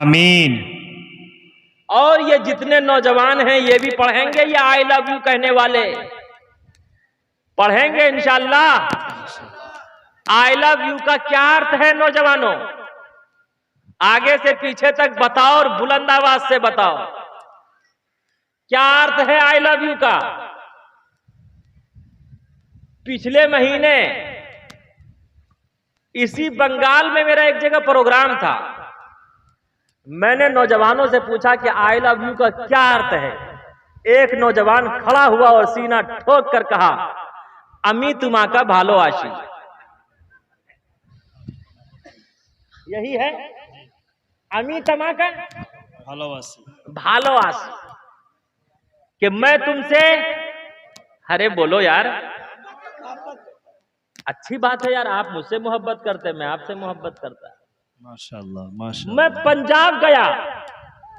आमीन। और ये जितने नौजवान हैं ये भी पढ़ेंगे, ये आई लव यू कहने वाले पढ़ेंगे इंशाअल्लाह। आई लव यू का क्या अर्थ है नौजवानों? आगे से पीछे तक बताओ और बुलंद आवाज से बताओ, क्या अर्थ है आई लव यू का? पिछले महीने इसी बंगाल में मेरा एक जगह प्रोग्राम था। मैंने नौजवानों से पूछा कि आई लव यू का क्या अर्थ है। एक नौजवान खड़ा हुआ और सीना ठोक कर कहा, अमी तुमा का भालो आशी। यही है अमी तमा का भालो आशी, कि मैं तुमसे, अरे बोलो यार, अच्छी बात है यार, आप मुझसे मोहब्बत करते, मैं आपसे मोहब्बत करता। माशाअल्लाह माशाअल्लाह। मैं पंजाब गया,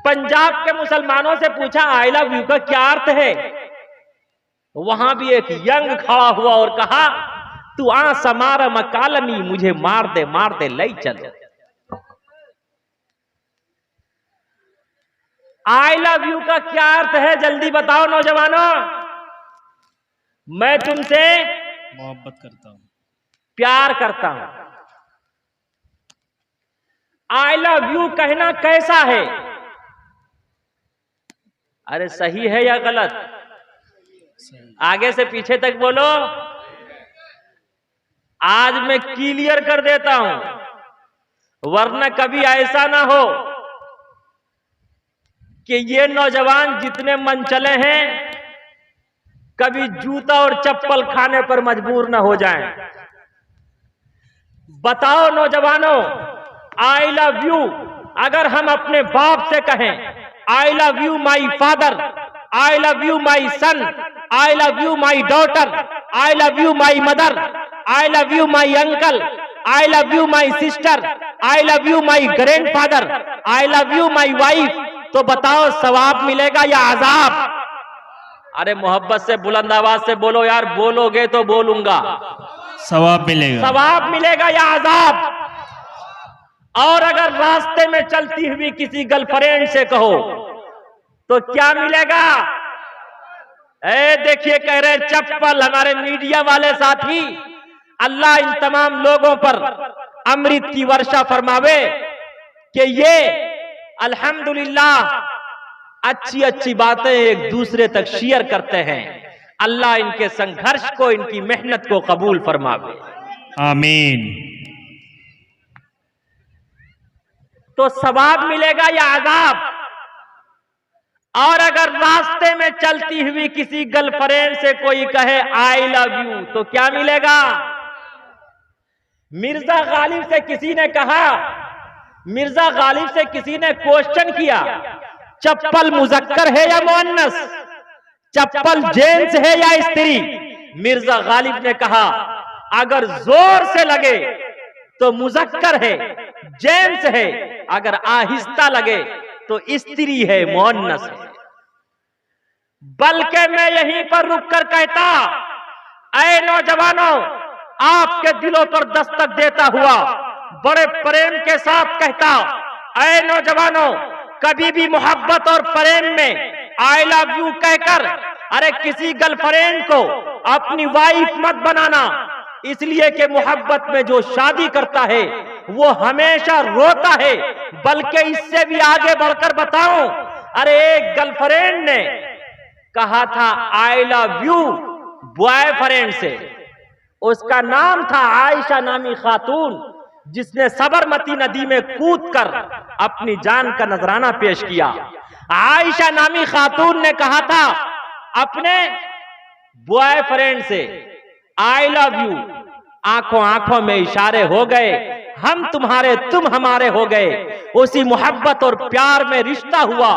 पंजाब के मुसलमानों से पूछा आई लव यू का क्या अर्थ है। वहां भी एक यंग खड़ा हुआ और कहा, तू आ समार मकालमी, मुझे मार दे लई चल। आई लव यू का क्या अर्थ है जल्दी बताओ नौजवानों। मैं तुमसे मोहब्बत करता हूँ, प्यार करता हूं। आई लव यू कहना कैसा है? अरे सही है या गलत? आगे से पीछे तक बोलो। आज मैं क्लियर कर देता हूं, वरना कभी ऐसा ना हो कि ये नौजवान जितने मन चले हैं कभी जूता और चप्पल खाने पर मजबूर ना हो जाएं। बताओ नौजवानों, आई लव यू अगर हम अपने बाप से कहें, I love you my father, I love you my son, I love you my daughter, I love you my mother, I love you my uncle, I love you my sister, I love you my grandfather, I love you my wife, तो बताओ सवाब मिलेगा या अजाब? अरे मोहब्बत से बुलंद आवाज से बोलो यार, बोलोगे तो बोलूंगा। सवाब मिलेगा। सवाब मिलेगा या अजाब? और अगर रास्ते में चलती हुई किसी गर्लफ्रेंड से कहो तो क्या मिलेगा? देखिए कह रहे चप्पल। हमारे मीडिया वाले साथी, अल्लाह इन तमाम लोगों पर अमृत की वर्षा फरमावे कि ये अल्हम्दुलिल्लाह अच्छी अच्छी बातें एक दूसरे तक शेयर करते हैं। अल्लाह इनके संघर्ष को, इनकी मेहनत को कबूल फरमावे, आमीन। तो सवाब मिलेगा या अजाब? और अगर रास्ते में चलती हुई किसी गर्लफ्रेंड से कोई कहे आई लव यू तो क्या मिलेगा? मिर्जा गालिब से किसी ने कहा, मिर्जा गालिब से किसी ने क्वेश्चन किया, चप्पल मुजक्कर है या मुअन्नस, चप्पल जेंट्स है या स्त्री? मिर्जा गालिब ने कहा, अगर जोर से लगे तो मुजक्कर है, जेंट्स है, अगर आहिस्ता लगे तो स्त्री है, मुअन्नस है। बल्कि मैं यहीं पर रुककर कहता, ऐ नौजवानों, आपके दिलों पर दस्तक देता हुआ बड़े प्रेम के साथ कहता, ऐ नौजवानों, कभी भी मोहब्बत और प्रेम में आई लव यू कहकर अरे किसी गर्लफ्रेंड को अपनी वाइफ मत बनाना। इसलिए कि मोहब्बत में जो शादी करता है वो हमेशा रोता है। बल्कि इससे भी आगे बढ़कर बताऊं, अरे एक गर्लफ्रेंड ने कहा था आई लव यू बॉयफ्रेंड से, उसका नाम था आयशा नामी खातून, जिसने सबरमती नदी में कूदकर अपनी जान का नजराना पेश किया। आयशा नामी खातून ने कहा था अपने बॉयफ्रेंड से आई लव यू, आंखों आंखों में इशारे हो गए, हम तुम्हारे तुम हमारे हो गए। उसी मोहब्बत और प्यार में रिश्ता हुआ,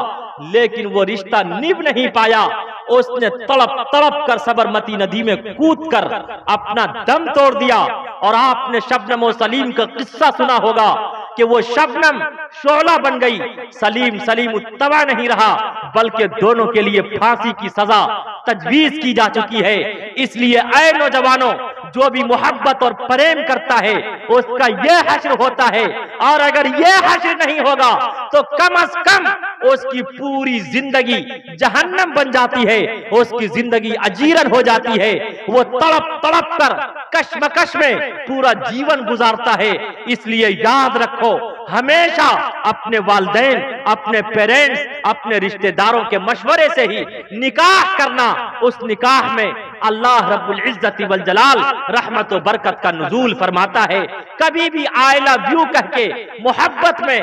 लेकिन वो रिश्ता निभ नहीं पाया। उसने तड़प तड़प कर सबरमती नदी में कूदकर अपना दम तोड़ दिया। और आपने शबनम और सलीम का किस्सा सुना होगा कि वो शबनम शोला बन गई, सलीम उत्तवा नहीं रहा, बल्कि दोनों के लिए फांसी की सजा तजवीज की जा चुकी है। इसलिए ऐ नौजवानों, जो भी मोहब्बत और प्रेम करता है उसका यह हश्र होता है, और अगर यह हश्र नहीं होगा तो कम से कम उसकी पूरी जिंदगी जहन्नम बन जाती है, उसकी जिंदगी अजीरन हो जाती है। वो तड़प तड़प कर कश्मकश में पूरा जीवन गुजारता है। इसलिए याद रखो, हमेशा अपने वालिदैन, अपने पेरेंट्स, अपने रिश्तेदारों के मशवरे से ही निकाह करना। उस निकाह में अल्लाह रब्बुल इज्जत वल जलाल रहमत व बरकत का नुज़ूल फरमाता है। कभी भी आई लव यू कह के मोहब्बत में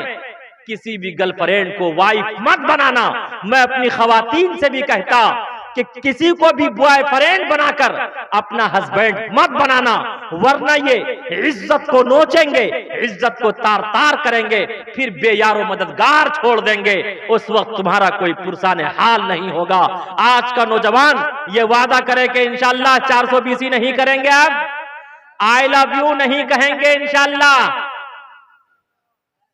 किसी भी गर्लफ्रेंड को वाइफ मत बनाना। मैं अपनी खवातीन से भी कहता कि किसी को भी बॉयफ्रेंड बनाकर अपना हस्बैंड मत बनाना, वरना ये इज्जत को नोचेंगे, इज्जत को तार तार करेंगे, फिर बेयारो मददगार छोड़ देंगे। उस वक्त तुम्हारा कोई पुरसाने हाल नहीं होगा। आज का नौजवान ये वादा करे कि इंशाल्लाह 420 नहीं करेंगे, अब आई लव यू नहीं कहेंगे इंशाल्लाह।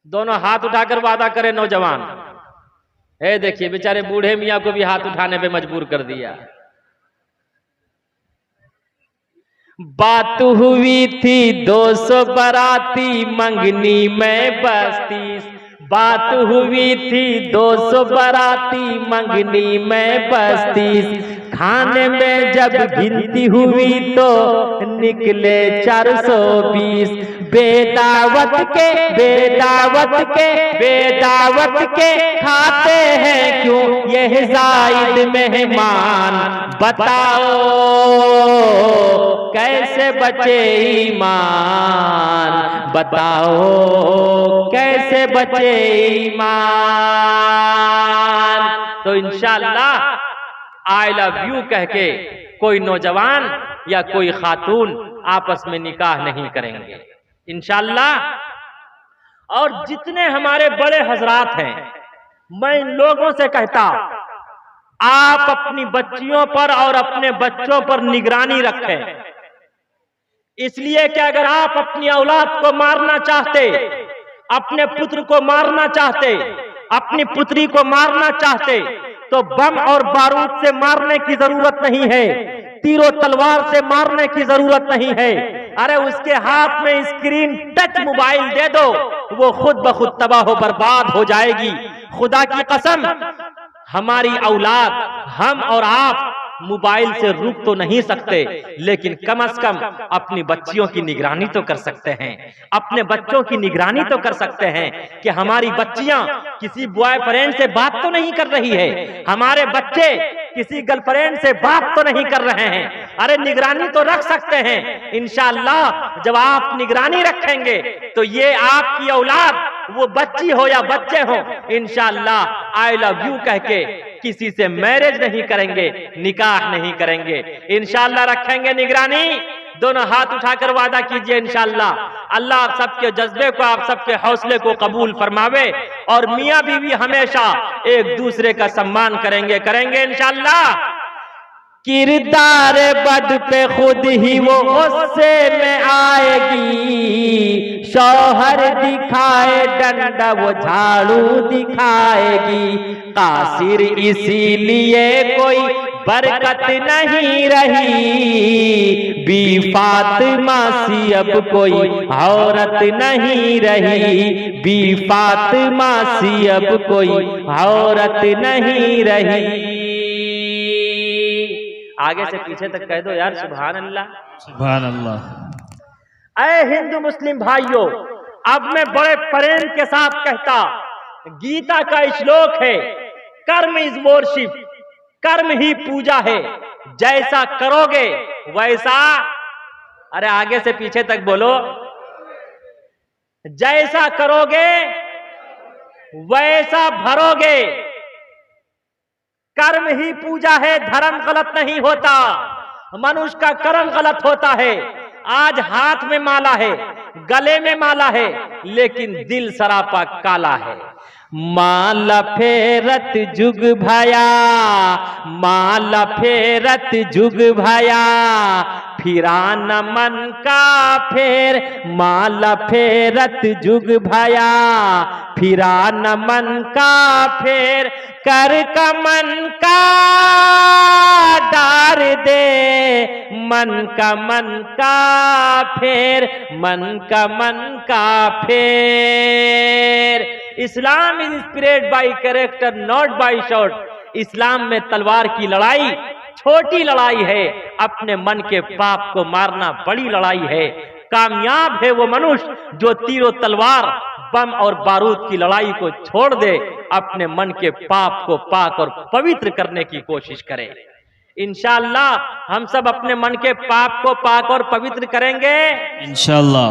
दोनों हाथ उठाकर वादा करें नौजवान। है देखिए बेचारे बूढ़े मियाँ को भी हाथ उठाने पे मजबूर कर दिया। बात हुई थी 200 बाराती मंगनी में बस्ती। बात हुई थी 200 बाराती मंगनी में बस्ती। खाने में जब गिनती हुई तो निकले 420। बेदावत के खाते हैं क्यों यह जायद मेहमान। बताओ कैसे बचे ईमान, बताओ कैसे बचे ईमान। तो इंशाअल्लाह आई लव यू कह के कोई नौजवान या कोई खातून आपस में निकाह नहीं करेंगे इंशाअल्लाह। और जितने हमारे बड़े हजरात हैं, मैं इन लोगों से कहता, आप अपनी बच्चियों पर और अपने बच्चों पर निगरानी रखें। इसलिए कि अगर आप अपनी औलाद को मारना चाहते, अपने पुत्र को मारना चाहते, अपनी पुत्री को मारना चाहते, तो बम और बारूद से मारने की जरूरत नहीं है, तीरों तलवार से मारने की जरूरत नहीं है। अरे उसके हाथ में स्क्रीन टच मोबाइल दे दो, वो खुद ब खुद तबाह बर्बाद हो जाएगी। खुदा की कसम, हमारी औलाद, हम और आप मोबाइल से रुक तो नहीं सकते, लेकिन कम से कम अपनी बच्चियों की निगरानी तो कर सकते हैं। अपने बच्चों की निगरानी तो कर सकते हैं कि हमारी बच्चियां किसी बॉयफ्रेंड से बात तो नहीं कर रही है, हमारे बच्चे किसी गर्लफ्रेंड से बात तो नहीं कर रहे हैं। अरे निगरानी तो रख सकते हैं। इंशाअल्लाह जब आप निगरानी रखेंगे तो ये आपकी औलाद, वो बच्ची हो या बच्चे हो, इंशाअल्लाह आई लव यू कह के किसी से मैरिज नहीं करेंगे, निकाह नहीं करेंगे। इंशाअल्लाह रखेंगे निगरानी। दोनों हाथ उठाकर वादा कीजिए इंशाअल्लाह। अल्लाह आप सबके जज्बे को, आप सबके हौसले को कबूल फरमावे, और मियाँ बीवी हमेशा एक दूसरे का सम्मान करेंगे इंशाअल्लाह। किरदार बद पे खुद ही वो गुस्से में आएगी। शौहर दिखाए डंडा वो झाड़ू दिखाएगी। कासिर इसीलिए कोई बरकत नहीं रही। बी फातिमा सी अब कोई औरत नहीं रही। बी फातिमा सी अब कोई औरत नहीं रही। आगे से पीछे तक कह दो यार, सुभान अल्लाह, सुभान अल्लाह। ऐ हिंदू मुस्लिम भाइयों, अब मैं बड़े प्रेम के साथ कहता, गीता का श्लोक है, कर्म इज वर्शिप, कर्म ही पूजा है। जैसा करोगे वैसा, अरे आगे से पीछे तक बोलो, जैसा करोगे वैसा भरोगे। कर्म ही पूजा है, धर्म गलत नहीं होता, मनुष्य का कर्म गलत होता है। आज हाथ में माला है, गले में माला है, लेकिन दिल सरापा काला है। माला फेरत जुग भया, माला फेरत जुग भया, फिरा न मन का फेर, माला फेरत जुग भया। फिरा न मन का फेर, कर का मन का डार दे। मन का फेर, मन का फेर। Islam is inspired by character not by sword. Islam में तलवार की लड़ाई छोटी लड़ाई है, अपने मन के पाप को मारना बड़ी लड़ाई है। कामयाब है वो मनुष्य जो तीरों तलवार बम और बारूद की लड़ाई को छोड़ दे, अपने मन के पाप को पाक और पवित्र करने की कोशिश करे। इंशाअल्लाह हम सब अपने मन के पाप को पाक और पवित्र करेंगे इंशाअल्लाह।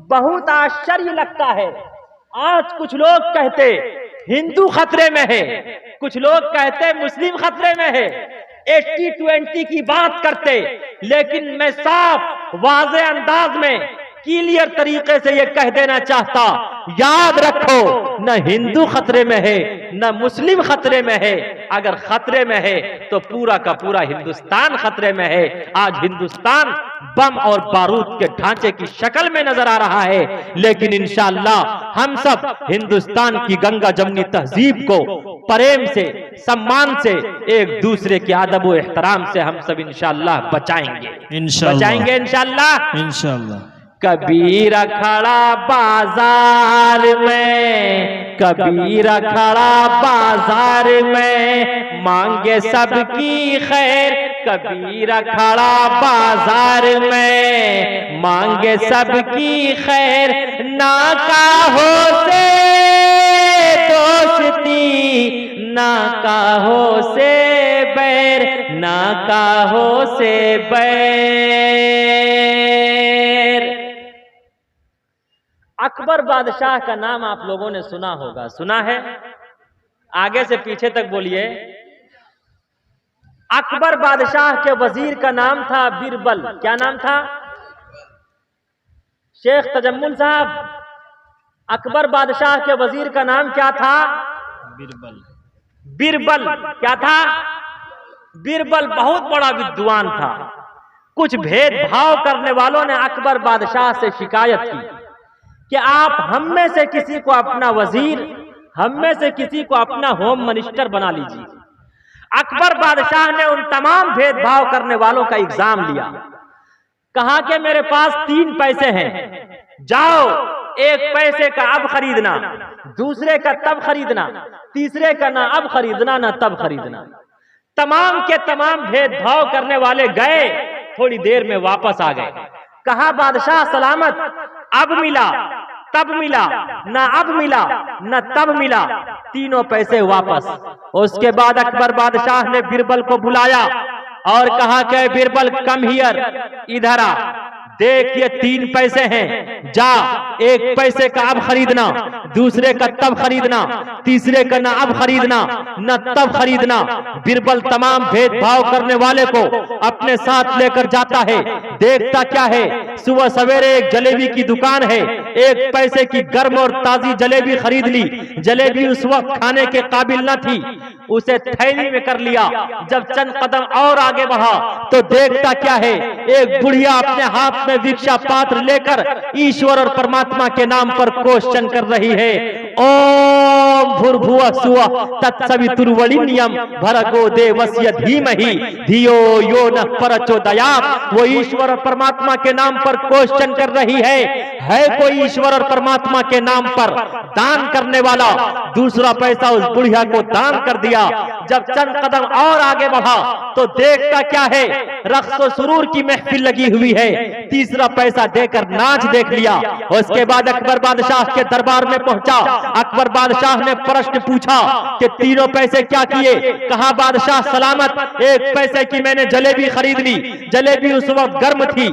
बहुत आश्चर्य लगता है, आज कुछ लोग कहते हिंदू खतरे में है, कुछ लोग कहते मुस्लिम खतरे में है, 80-20 की बात करते। लेकिन मैं साफ वाज़े अंदाज में क्लियर तरीके से ये कह देना चाहता, याद रखो न हिंदू खतरे में है न मुस्लिम खतरे में है। अगर खतरे में है तो पूरा का पूरा हिंदुस्तान खतरे में है। आज हिंदुस्तान बम और बारूद के ढांचे की शक्ल में नजर आ रहा है, लेकिन इंशाअल्लाह हम सब हिंदुस्तान की गंगा जमनी तहजीब को प्रेम से, सम्मान से, एक दूसरे के अदब व एहतराम से हम सब इंशाअल्लाह बचाएंगे इंशाअल्लाह। कबीर खड़ा बाजार में, कबीर खड़ा बाजार में, मांगे सबकी खैर। कबीर खड़ा बाजार में, मांगे सबकी खैर। ना काहो से दोस्ती, ना काहो से बैर, ना काहो से बैर। अकबर बादशाह का नाम आप लोगों ने सुना होगा, सुना है? आगे से पीछे तक बोलिए। अकबर बादशाह के वजीर का नाम था बीरबल। क्या नाम था? शेख तजम्मुल साहब, अकबर बादशाह के वजीर का नाम क्या था? बीरबल। बीरबल क्या था? बीरबल बहुत बड़ा विद्वान था। कुछ भेदभाव करने वालों ने अकबर बादशाह से शिकायत की कि आप हम में से किसी को अपना वजीर, हम में से किसी को अपना होम मिनिस्टर बना लीजिए। अकबर बादशाह ने उन तमाम भेदभाव करने वालों का इल्जाम लिया। कहा कि मेरे पास 3 पैसे हैं, जाओ 1 पैसे का अब खरीदना, दूसरे का तब खरीदना, तीसरे का ना अब खरीदना ना तब खरीदना। तमाम के तमाम भेदभाव करने वाले गए, थोड़ी देर में वापस आ गए। कहा बादशाह सलामत, अब मिला तब मिला, ना अब मिला ना तब मिला, तीनों पैसे वापस। उसके बाद अकबर बादशाह ने बीरबल को बुलाया और कहा कि बीरबल कम हियर, इधर आ, देख ये 3 पैसे हैं, जा 1 पैसे का अब खरीदना, दूसरे का तब खरीदना, तीसरे का ना अब खरीदना न तब खरीदना। बीरबल तमाम भेदभाव करने वाले को अपने साथ लेकर जाता है। देखता क्या है, सुबह सवेरे एक जलेबी की दुकान है, 1 पैसे की गर्म और ताजी जलेबी खरीद ली। जलेबी उस वक्त खाने के काबिल न थी, उसे थैली में कर लिया। जब चंद कदम और आगे बढ़ा तो देखता क्या है, एक बुढ़िया अपने हाथ में भिक्षा पात्र लेकर ईश्वर और परमात्मा के नाम पर क्वेश्चन कर रही है। ओम भूर्भुवः स्वः तत्सवितुर्वरेण्यं भर्गो देवस्य धीमहि धियो यो नः प्रचोदयात्। वो ईश्वर और परमात्मा के नाम पर क्वेश्चन कर रही है कोई ईश्वर और परमात्मा के नाम पर दान करने वाला? दूसरा पैसा उस बुढ़िया को दान कर दिया। जब चंद कदम और आगे बढ़ा तो देखता क्या है, रक्स और सुरूर की महफिल लगी हुई है। तीसरा पैसा देकर नाच देख लिया। उसके बाद अकबर बादशाह के दरबार में पहुंचा। अकबर बादशाह ने प्रश्न पूछा कि 3 पैसे क्या किए? कहा बादशाह सलामत, 1 पैसे की मैंने जलेबी खरीद ली। जलेबी उस वक्त गर्म थी,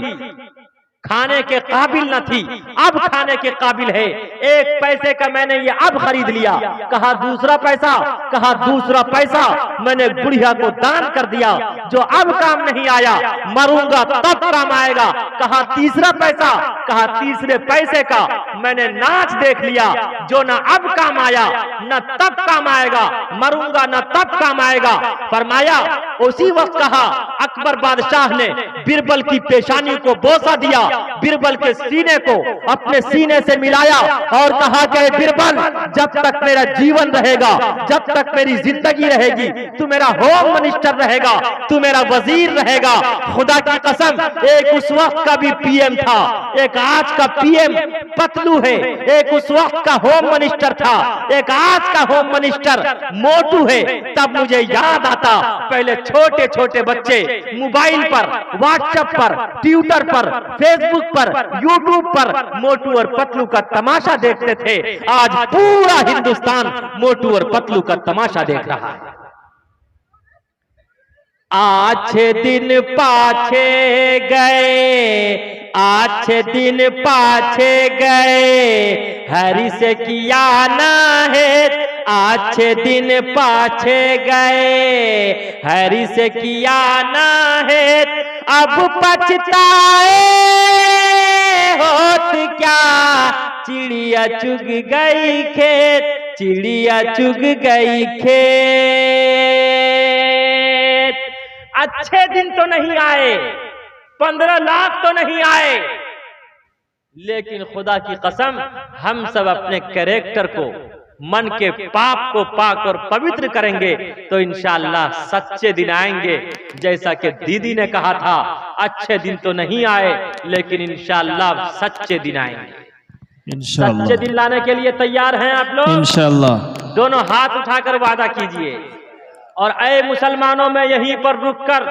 खाने के काबिल न थी, अब खाने के काबिल है। 1 पैसे का मैंने ये अब खरीद लिया। कहा दूसरा पैसा? कहा दूसरा पैसा मैंने बुढ़िया को दान कर दिया, जो अब काम नहीं आया, मरूंगा तब काम आएगा। कहा तीसरा पैसा? कहा तीसरे पैसे का मैंने नाच देख लिया, जो ना अब काम आया न तब काम आएगा, मरूंगा न तब काम आएगा। फरमाया उसी वक्त कहा, अकबर बादशाह ने बिरबल की पेशानी को बोसा दिया, बिरबल के सीने को अपने सीने से मिलाया और कहा कि बिरबल, जब तक मेरा जीवन रहेगा, जब तक मेरी जिंदगी रहेगी, तू मेरा होम मिनिस्टर रहेगा, तू मेरा वजीर रहेगा। खुदा की कसम, एक उस वक्त का भी पीएम था, एक आज का पीएम पतलू है, एक उस वक्त का होम मिनिस्टर था, एक आज का होम मिनिस्टर मोटू है। तब मुझे याद आता, पहले छोटे छोटे बच्चे मोबाइल पर, व्हाट्सएप पर, ट्विटर पर, फेसबुक पर, यूट्यूब पर मोटू और पतलू का तमाशा देखते थे। आज पूरा हिंदुस्तान मोटू और पतलू का तमाशा देख रहा है। अच्छे दिन पाछे गए, अच्छे दिन पाछे गए, हरि से किया ना है, अच्छे दिन पाछे गए, हरि से किया ना है, अब पछताए होत क्या, चिड़िया चुग गई खेत, चिड़िया चुग गई खेत। अच्छे दिन तो नहीं आए, 15 लाख तो नहीं आए, लेकिन खुदा की कसम, हम सब अपने कैरेक्टर को, मन के पाप को पाक और पवित्र करेंगे तो इंशाअल्लाह सच्चे दिन आएंगे। जैसा कि दीदी ने कहा था, अच्छे दिन तो नहीं आए, लेकिन इंशाअल्लाह सच्चे दिन आएंगे। सच्चे दिन लाने के लिए तैयार हैं आप लोग? इंशाअल्लाह। दोनों हाथ उठाकर वादा कीजिए। और ऐ मुसलमानों, में यहीं पर रुककर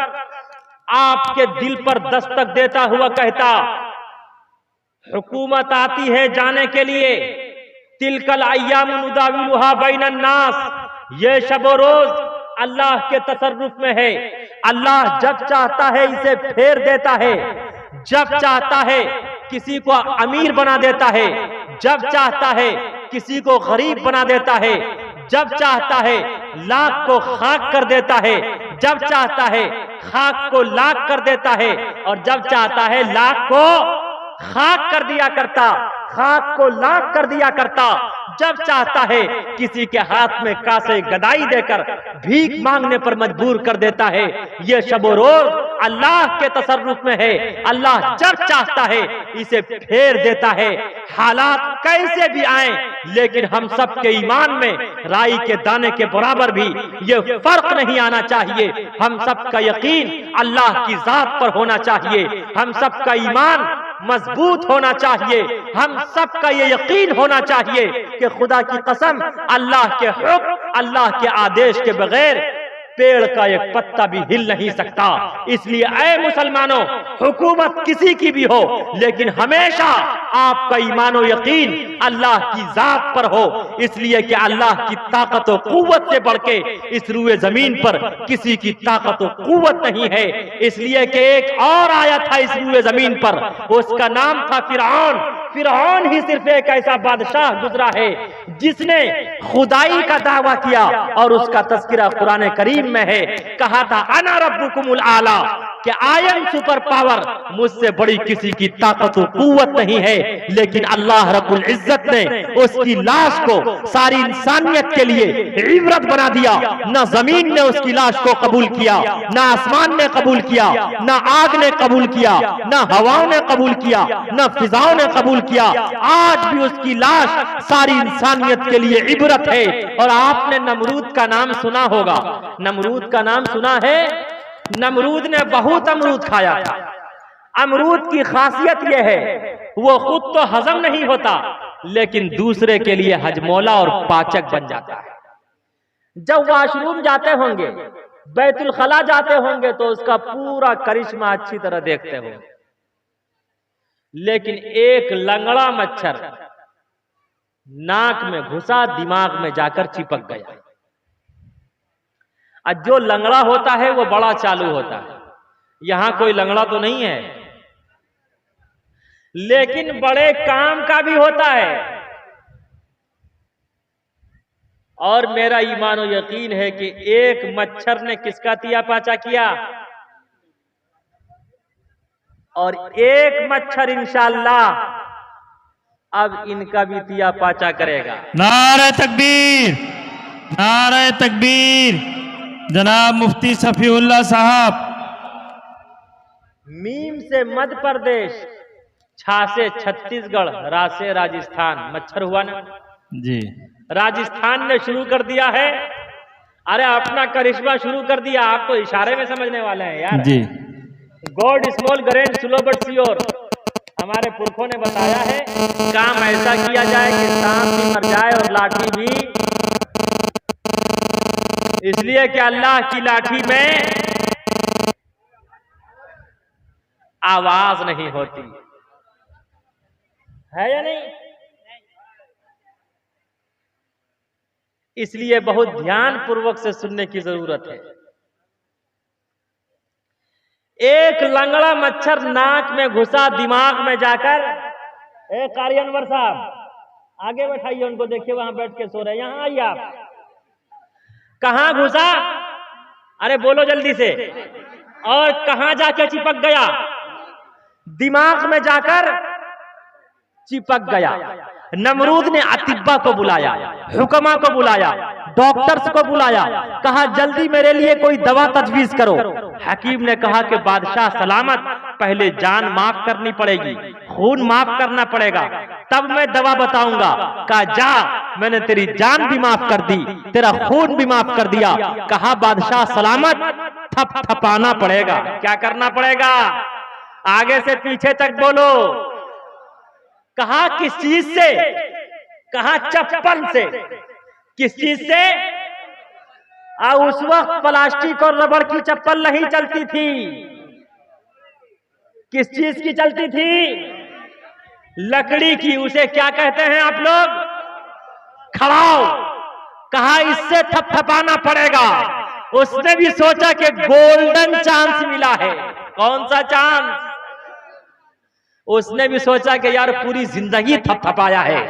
आपके दिल पर दस्तक देता हुआ कहता, हुकूमत आती है जाने के लिए, तिलकल अय्याम नुदाविलुहा बैनन नास, ये शब व रोज अल्लाह के तसर्रुफ में है। अल्लाह जब चाहता है इसे फेर देता है, जब चाहता है किसी को अमीर बना देता है, जब चाहता है किसी को गरीब बना देता है, जब चाहता है लाख को खाक कर देता है, जब चाहता है खाक को लाख कर देता है, और जब चाहता है लाख को खाक कर दिया करता, खाक को लाख कर दिया करता। जब चाहता है किसी के हाथ में कासे गदाई देकर भीख मांगने पर मजबूर कर देता है। ये शबो रोज अल्लाह के तसर्रुफ में है। अल्लाह जब चाहता है इसे फेर देता है। हालात कैसे भी आए, लेकिन हम सब के ईमान में राई के दाने के बराबर भी ये फर्क नहीं आना चाहिए। हम सब का यकीन अल्लाह की जात पर होना चाहिए। हम सब का ईमान मजबूत होना चाहिए। हम सब का ये यकीन होना चाहिए कि खुदा की कसम, अल्लाह के हुक्म, अल्लाह के आदेश के बगैर पेड़ का एक पत्ता भी हिल नहीं सकता। इसलिए ऐ मुसलमानों, हुकूमत किसी की भी हो, लेकिन हमेशा आपका ईमान और यकीन अल्लाह की जात पर हो। इसलिए कि अल्लाह की ताकत और कुव्वत से बढ़ के इस रूए जमीन पर किसी की ताकत और कुव्वत नहीं है। इसलिए कि एक और आया था इस रूए जमीन पर, उसका नाम था फिरौन। फिरौन ही सिर्फ एक ऐसा बादशाह गुजरा है जिसने खुदाई का दावा किया, और उसका तस्करा कुरान करीम में है। कहा था अना रब्बुकुमुल आला, कि आई एम सुपर पावर, मुझसे बड़ी किसी की ताकत और कुव्वत नहीं है। लेकिन अल्लाह रब्बुल इज्जत ने उसकी लाश को सारी इंसानियत के लिए इबरत बना दिया। न जमीन ने उसकी लाश को कबूल किया, न आसमान ने कबूल किया, न आग ने कबूल किया, न हवाओं ने कबूल किया, न फिजाओं ने कबूल किया। आज भी उसकी लाश सारी इंसानियत के लिए इबरत है। और आपने नमरूद का नाम सुना होगा, नमरूद का नाम सुना है? नमरूद ने बहुत अमरूद खाया था। अमरूद की खासियत यह है, वो खुद तो हजम नहीं होता, लेकिन दूसरे के लिए हजमौला और पाचक बन जाता है। जब वॉशरूम जाते होंगे, बैतुल खला जाते होंगे, तो उसका पूरा करिश्मा अच्छी तरह देखते होंगे। लेकिन एक लंगड़ा मच्छर नाक में घुसा, दिमाग में जाकर चिपक गया। और जो लंगड़ा होता है वो बड़ा चालू होता है। यहां कोई लंगड़ा तो नहीं है, लेकिन बड़े काम का भी होता है। और मेरा ईमान और यकीन है कि एक मच्छर ने किसका तिया पाचा किया, और एक मच्छर इंशाअल्लाह अब इनका भी तिया पाचा करेगा। नारे तकबीर, नारे तकबीर। जनाब मुफ्ती सफीउल्लाह साहब। मीम से मध्य प्रदेश, छा से छत्तीसगढ़, रा से राजस्थान। मच्छर हुआ ना जी। राजस्थान ने शुरू कर दिया है। अरे अपना करिश्मा शुरू कर दिया। आप तो इशारे में समझने वाले हैं यार जी। God's mill grinds slow but sure. हमारे पुरखों ने बताया है काम ऐसा किया जाए कि सांप भी मर जाए और लाठी भी, इसलिए कि अल्लाह की लाठी में आवाज नहीं होती है या नहीं। इसलिए बहुत ध्यान पूर्वक से सुनने की जरूरत है। एक लंगड़ा मच्छर नाक में घुसा, दिमाग में जाकर। कारियनवर साहब आगे बैठाइए उनको, देखिए वहां बैठ के सो रहे, यहां आइए आप। कहां घुसा? अरे बोलो जल्दी से। और कहां जाके चिपक गया? दिमाग में जाकर चिपक गया। नमरूद ने अतिब्बा को बुलाया, हुक्मा को बुलाया, डॉक्टर्स को बुलाया, कहा जल्दी मेरे लिए कोई दवा तजवीज करो। हकीम ने कहा कि बादशाह सलामत, पहले जान माफ करनी पड़ेगी, खून माफ करना पड़ेगा, तब मैं दवा बताऊंगा। कहा जा, मैंने तेरी जान भी माफ कर दी, तेरा खून भी माफ कर दिया। कहा बादशाह सलामत, थपथपाना पड़ेगा। क्या करना पड़ेगा? आगे से पीछे तक बोलो। कहा किस चीज से? कहा चप्पल से। किस चीज से? उस वक्त प्लास्टिक और रबड़ की चप्पल नहीं चलती थी। किस चीज की चलती थी? लकड़ी की। उसे क्या कहते हैं आप लोग? खड़ाऊ। कहा इससे थपथपाना पड़ेगा। उसने भी सोचा कि गोल्डन चांस मिला है। कौन सा चांस? उसने भी सोचा कि यार पूरी जिंदगी थपथपाया है,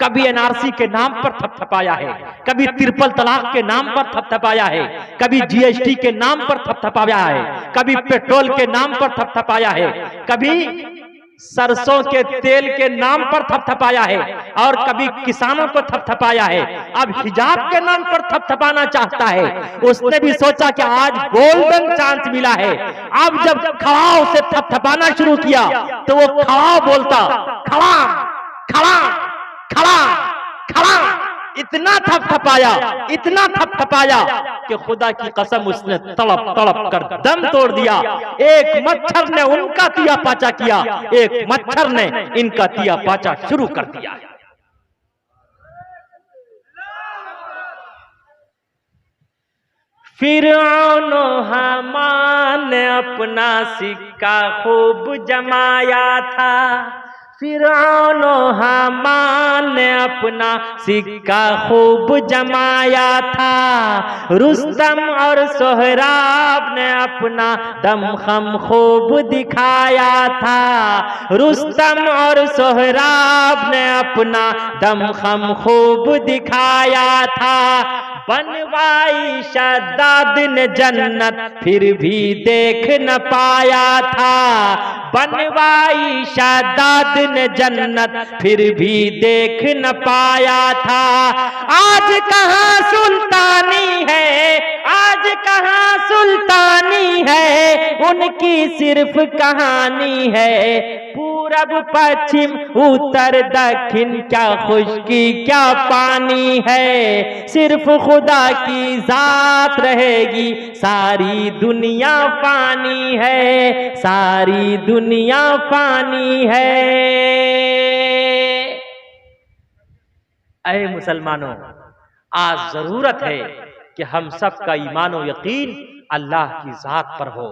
कभी एनआरसी के नाम पर थपथपाया है, कभी ट्रिपल तलाक के नाम पर थपथपाया है, कभी जीएसटी के नाम पर थपथपाया है, कभी पेट्रोल के नाम पर थपथपाया है, कभी सरसों के तेल के नाम पर थपथपाया है, और कभी किसानों को थपथपाया है। अब हिजाब के नाम पर थपथपाना चाहता है। उसने भी सोचा कि आज गोल्डन चांस मिला है। अब जब खड़ाऊ से थपथपाना शुरू किया तो वो खड़ाऊ बोलता, खड़ा खड़ा खड़ा खड़ा। इतना थपथपाया, इतना थपथपाया कि खुदा की कसम उसने तड़प तड़प कर दम तोड़ दिया। एक मच्छर ने उनका तिया पाचा किया, एक मच्छर ने इनका तिया पाचा शुरू कर दिया। फिरौन हामान ने अपना सिक्का खूब जमाया था। फिरौन हामान ने अपना सिक्का खूब जमाया था। रुस्तम और सोहराब ने अपना दमखम खूब दिखाया था। रुस्तम और सोहराब ने अपना दमखम खूब दिखाया था। बनवाई शद्दाद ने जन्नत फिर भी देख न पाया था। बनवाई शद्दाद ने जन्नत फिर भी देख न पाया था। आज कहाँ सुल्तानी है, आज कहाँ सुल्तानी है, उनकी सिर्फ कहानी है। पूरब पश्चिम उत्तर दक्षिण क्या खुशकी क्या पानी है। सिर्फ खुदा की जात रहेगी, सारी दुनिया पानी है, सारी दुनिया पानी है। ऐ मुसलमानों, आज जरूरत है कि हम सब का ईमान और यकीन अल्लाह की जात पर हो,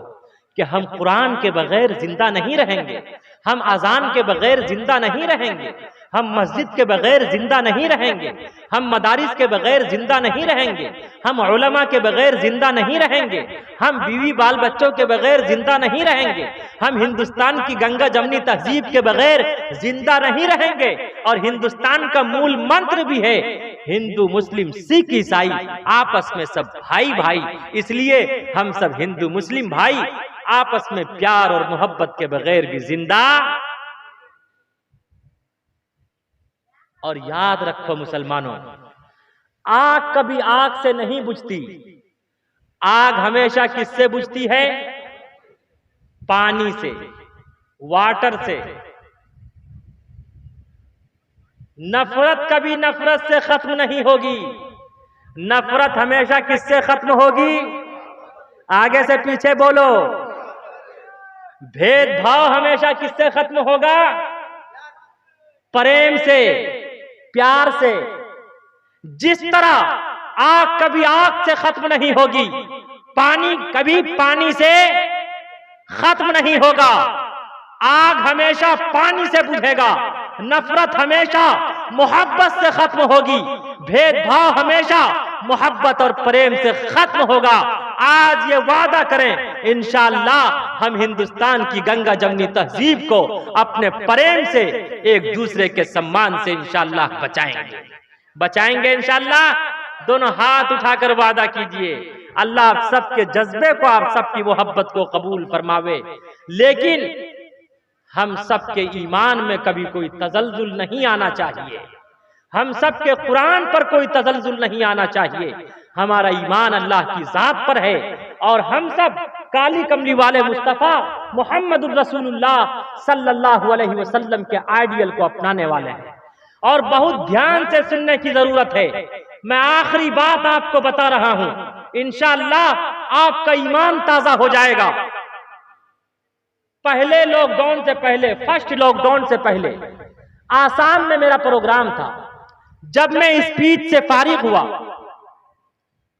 कि हम कुरान के बगैर जिंदा नहीं रहेंगे, हम अजान के बगैर जिंदा नहीं रहेंगे, हम मस्जिद के बगैर जिंदा नहीं रहेंगे, हम मदारिस के बगैर जिंदा नहीं रहेंगे, हम उलमा के बगैर जिंदा नहीं रहेंगे, हम बीवी बाल बच्चों के बगैर जिंदा नहीं रहेंगे, हम हिंदुस्तान की गंगा जमनी तहजीब के बगैर जिंदा नहीं रहेंगे। और हिंदुस्तान का मूल मंत्र भी है हिंदू मुस्लिम सिख ईसाई आपस में सब भाई भाई। इसलिए हम सब हिंदू मुस्लिम भाई आपस में प्यार और मोहब्बत के बगैर भी जिंदा और याद रखो मुसलमानों, आग कभी आग से नहीं बुझती। आग हमेशा किससे बुझती है? पानी से, वाटर से। नफरत कभी नफरत से खत्म नहीं होगी। नफरत हमेशा किससे खत्म होगी? आगे से पीछे बोलो। भेदभाव हमेशा किससे खत्म होगा? प्रेम से, प्यार से। जिस तरह आग कभी आग से खत्म नहीं होगी, पानी कभी पानी से खत्म नहीं होगा। आग हमेशा पानी से बुझेगा, नफरत हमेशा मोहब्बत से खत्म होगी, भेदभाव हमेशा मोहब्बत और प्रेम से खत्म होगा। आज ये वादा करें, इंशाअल्लाह हम हिंदुस्तान की गंगा जमनी तहजीब को अपने प्रेम से, एक दूसरे के सम्मान से इंशाअल्लाह बचाएंगे इंशाअल्लाह। दोनों हाथ उठाकर वादा कीजिए। अल्लाह आप सबके जज्बे को, आप सबकी मोहब्बत को कबूल फरमावे। लेकिन हम सबके ईमान में कभी कोई तजल्जुल नहीं आना चाहिए। हम सबके कुरान पर कोई तजल्जुल नहीं आना चाहिए। हमारा ईमान अल्लाह की जात पर है और हम सब काली कमली वाले मुस्तफा मुहम्मदुर रसूलुल्लाह सल्लल्लाहु अलैहि वसल्लम के आइडियल को अपनाने वाले हैं। और बहुत ध्यान से सुनने की जरूरत है। मैं आखिरी बात आपको बता रहा हूं, इंशाअल्लाह आपका ईमान ताजा हो जाएगा। पहले लॉकडाउन से पहले, फर्स्ट लॉकडाउन से पहले आसाम में मेरा प्रोग्राम था। जब मैं स्पीच से फारिग हुआ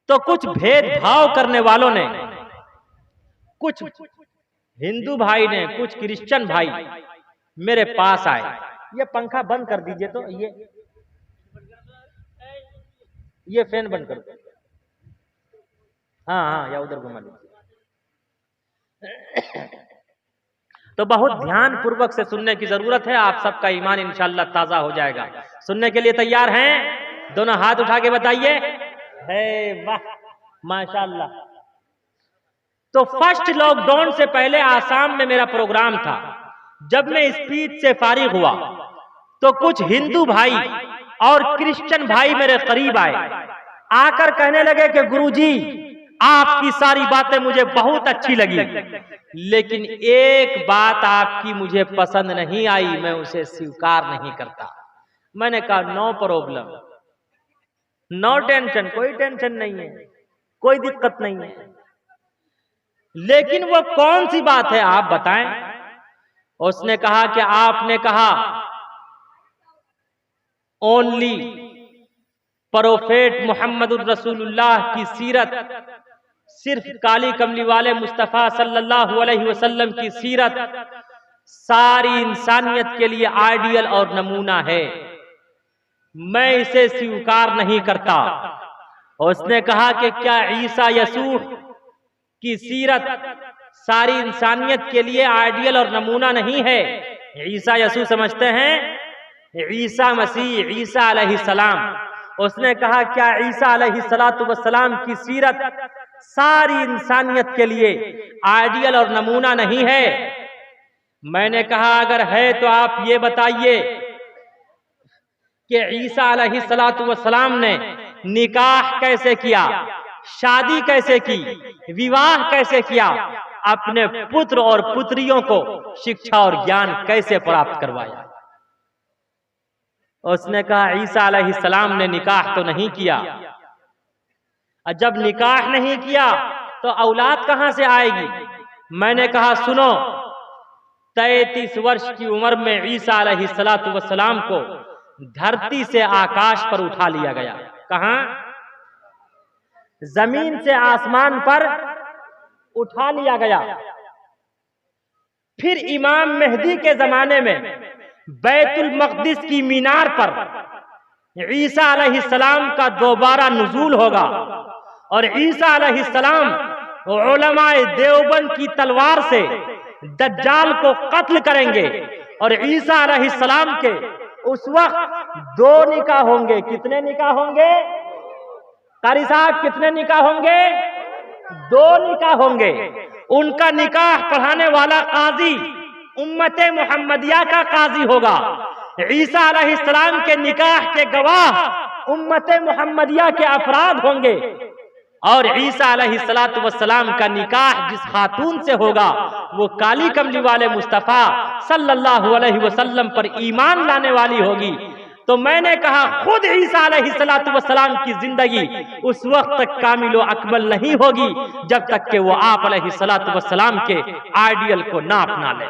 तो कुछ भेदभाव करने वालों ने, कुछ हिंदू भाई ने, कुछ क्रिश्चियन भाई मेरे पास आए। ये पंखा बंद कर दीजिए, तो ये फैन बंद कर दो। हाँ, या उधर घुमा लीजिए। तो बहुत ध्यान पूर्वक से सुनने की जरूरत है। आप सबका ईमान इंशाअल्लाह ताजा हो जाएगा। सुनने के लिए तैयार हैं? दोनों हाथ उठा के बताइए। है वाह, माशाअल्लाह। तो फर्स्ट लॉकडाउन से पहले आसाम में मेरा प्रोग्राम था। जब मैं स्पीच से फारिग हुआ तो कुछ हिंदू भाई और क्रिश्चियन भाई मेरे करीब आए, आकर कहने लगे कि गुरुजी आपकी सारी बातें मुझे बहुत अच्छी लगी, लेकिन एक बात आपकी मुझे पसंद नहीं आई, मैं उसे स्वीकार नहीं करता। मैंने कहा नो प्रॉब्लम, नो टेंशन, कोई टेंशन नहीं है, कोई दिक्कत नहीं है। लेकिन वो कौन सी बात है आप बताएं। उसने कहा कि आपने कहा ओनली प्रोफेट मुहम्मदुर रसूलुल्लाह की सीरत, सिर्फ काली कमली वाले मुस्तफा सल्लल्लाहु अलैहि वसल्लम की सीरत सारी इंसानियत के लिए आइडियल और नमूना है, मैं इसे स्वीकार नहीं करता। उसने कहा कि क्या ईसा यसूह की सीरत सारी इंसानियत के लिए आइडियल और नमूना नहीं है? ईसा यसूह समझते हैं? ईसा मसीह, ईसा अलैहिस्सलाम। उसने कहा क्या ईसा अलैहिस्सलातु वस्सलाम की सीरत सारी इंसानियत के लिए आइडियल और नमूना नहीं है? मैंने कहा अगर है तो आप ये बताइए कि ईसा अलैहिस्सलातु वस्सलाम ने निकाह कैसे किया, शादी कैसे की, विवाह कैसे किया, अपने पुत्र और पुत्रियों को शिक्षा और ज्ञान कैसे प्राप्त करवाया? उसने कहा ईसा अलैहिस्सलाम ने निकाह तो नहीं किया। जब निकाह नहीं किया तो औलाद कहां से आएगी? मैंने कहा सुनो, 33 वर्ष की उम्र में ईसा अलैहिस्सलातु वस्सलाम को धरती से आकाश पर उठा लिया गया। कहां? जमीन से आसमान पर उठा लिया गया। फिर इमाम मेहदी के जमाने में बैतुल मक़दिस की मीनार पर ईसा अलैहिस्सलाम का दोबारा नुज़ूल होगा और ईसा अलैहिस्सलाम उलमाए देवबंद की तलवार से दज्जाल को कत्ल करेंगे और ईसा अलैहिस्सलाम के उस वक्त 2 निकाह होंगे। कितने निकाह होंगे? कारी साहब कितने निकाह होंगे? 2 निकाह होंगे। उनका निकाह पढ़ाने वाला काजी उम्मते मुहम्मदिया का काजी होगा। ईसा अलैहिस्सलाम के निकाह के गवाह उम्मत मुहम्मदिया के अफराद होंगे और ईसा अलैहिस्सलाम का निकाह जिस खातून से होगा वो काली कमली वाले मुस्तफ़ा सल्लल्लाहु अलैहि वसल्लम पर ईमान लाने वाली होगी। तो मैंने कहा खुद ईसा अलैहिस्सलाम की जिंदगी उस वक्त तक कामिल व अकमल नहीं होगी जब तक कि वो आप अलैहिस्सलाम के आइडियल को ना अपना ले।